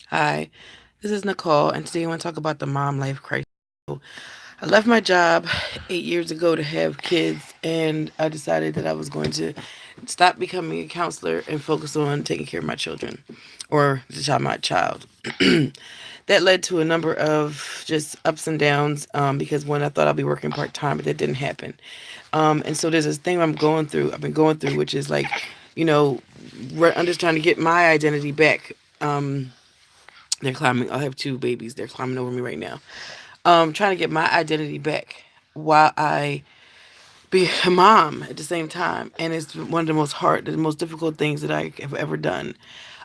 Hi, this is Nicole, and today I want to talk about the mom life crisis. I left my job 8 years ago to have kids, and I decided that I was going to stop becoming a counselor and focus on taking care of my children or my child. That led to a number of just ups and downs because when I thought I'd be working part time, but that didn't happen. And so there's this thing I've been going through, which is like, you know, I'm just trying to get my identity back. They're climbing. I have two babies. They're climbing over me right now. Trying to get my identity back while I be a mom at the same time. And it's one of the most difficult things that I have ever done.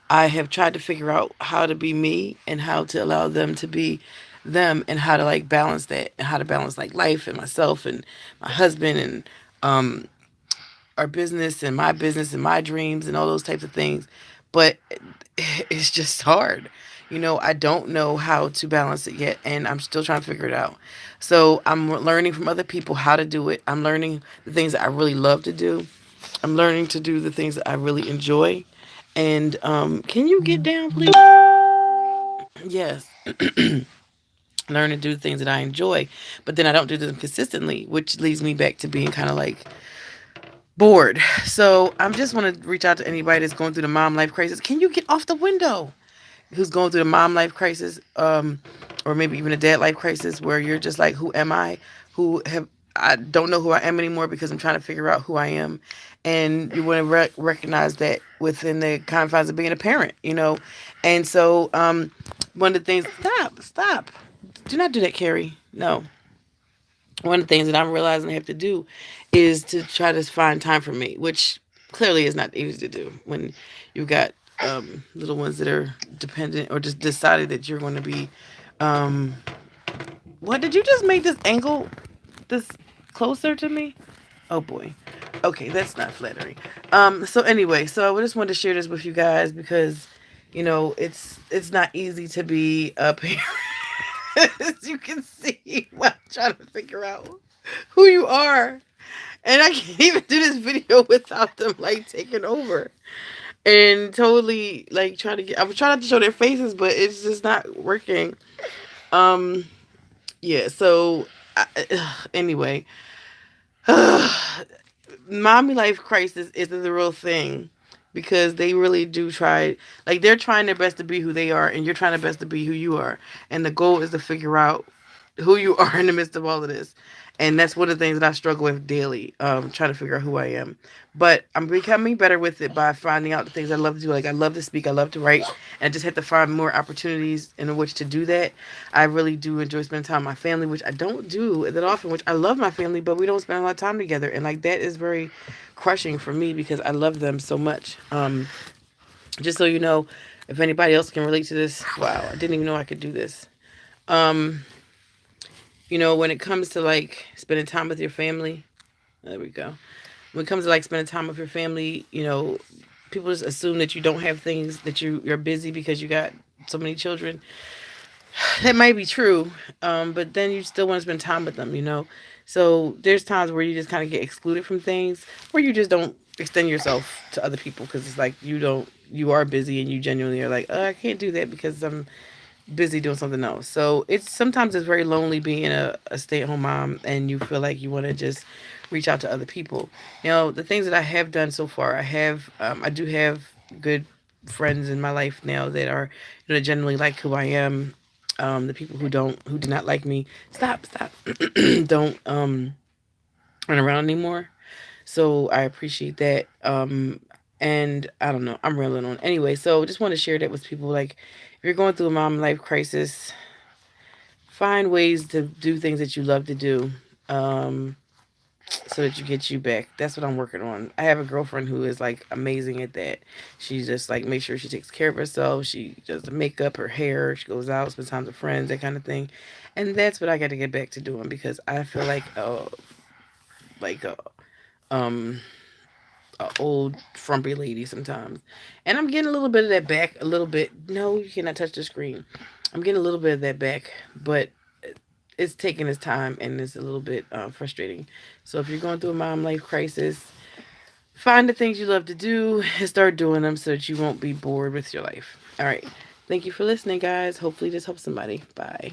I have tried to figure out how to be me and how to allow them to be them and how to like balance that and how to balance like life and myself and my husband and our business and my dreams and all those types of things. But it's just hard. I don't know how to balance it yet, and I'm still trying to figure it out. So I'm learning from other people how to do it. I'm learning the things that I really love to do. I'm learning to do the things that I really enjoy. And can you get down, please? Yes. Learn to do the things that I enjoy, but then I don't do them consistently, which leads me back to being kind of like bored. So I'm just want to reach out to anybody that's going through the mom life crisis. Can you get off the window? Who's going through the mom life crisis, or maybe even a dad life crisis, where you're just like, who am I? Who have I don't know who I am anymore because I'm trying to figure out who I am, and you want to recognize that within the confines of being a parent. And so one of the things, stop, do not do that, Carrie. No, one of the things that I'm realizing I have to do is to try to find time for me, which clearly is not easy to do when you've got little ones that are dependent or just decided that you're going to be. Um, what did you just make this angle this closer to me? Oh boy. Okay, that's not flattering. So anyway, so I just wanted to share this with you guys because it's not easy to be a parent. As you can see, while trying to figure out who you are. And I can't even do this video without them like taking over and totally like trying to get. I was trying not to show their faces, but it's just not working. Um, yeah. So anyway, mommy life crisis isn't the real thing because they really do try. Like they're trying their best to be who they are, and you're trying their best to be who you are. And the goal is to figure out who you are in the midst of all of this. And that's one of the things that I struggle with daily, trying to figure out who I am. But I'm becoming better with it by finding out the things I love to do. Like I love to speak, I love to write, and I just have to find more opportunities in which to do that. I really do enjoy spending time with my family, which I don't do that often, which I love my family, but we don't spend a lot of time together. And like that is very crushing for me because I love them so much. Just so you know, if anybody else can relate to this, wow, I didn't even know I could do this. Um, when it comes to like spending time with your family, there we go. When it comes to like spending time with your family, people just assume that you don't have things, that you're busy because you got so many children. That might be true, but then you still want to spend time with them. So there's times where you just kind of get excluded from things, where you just don't extend yourself to other people because it's like you are busy and you genuinely are like, I can't do that because I'm busy doing something else. So it's very lonely being a stay at home mom and you feel like you want to just reach out to other people. The things that I have done so far, I do have good friends in my life now that are, generally like who I am. The people who do not like me, stop, don't run around anymore. So I appreciate that. And I don't know, I'm rambling on. Anyway, so just want to share that with people. Like, if you're going through a mom life crisis, find ways to do things that you love to do, so that you get you back. That's what I'm working on. I have a girlfriend who is like amazing at that. She just like makes sure she takes care of herself. She does the makeup, her hair. She goes out, spends time with friends, that kind of thing. And that's what I got to get back to doing because I feel like um a old frumpy lady sometimes. And I'm getting a little bit of that back, a little bit. No, you cannot touch the screen. I'm getting a little bit of that back, but it's taking its time and it's a little bit frustrating. So if you're going through a mom life crisis, find the things you love to do and start doing them so that you won't be bored with your life. All right. Thank you for listening, guys. Hopefully, this helps somebody. Bye.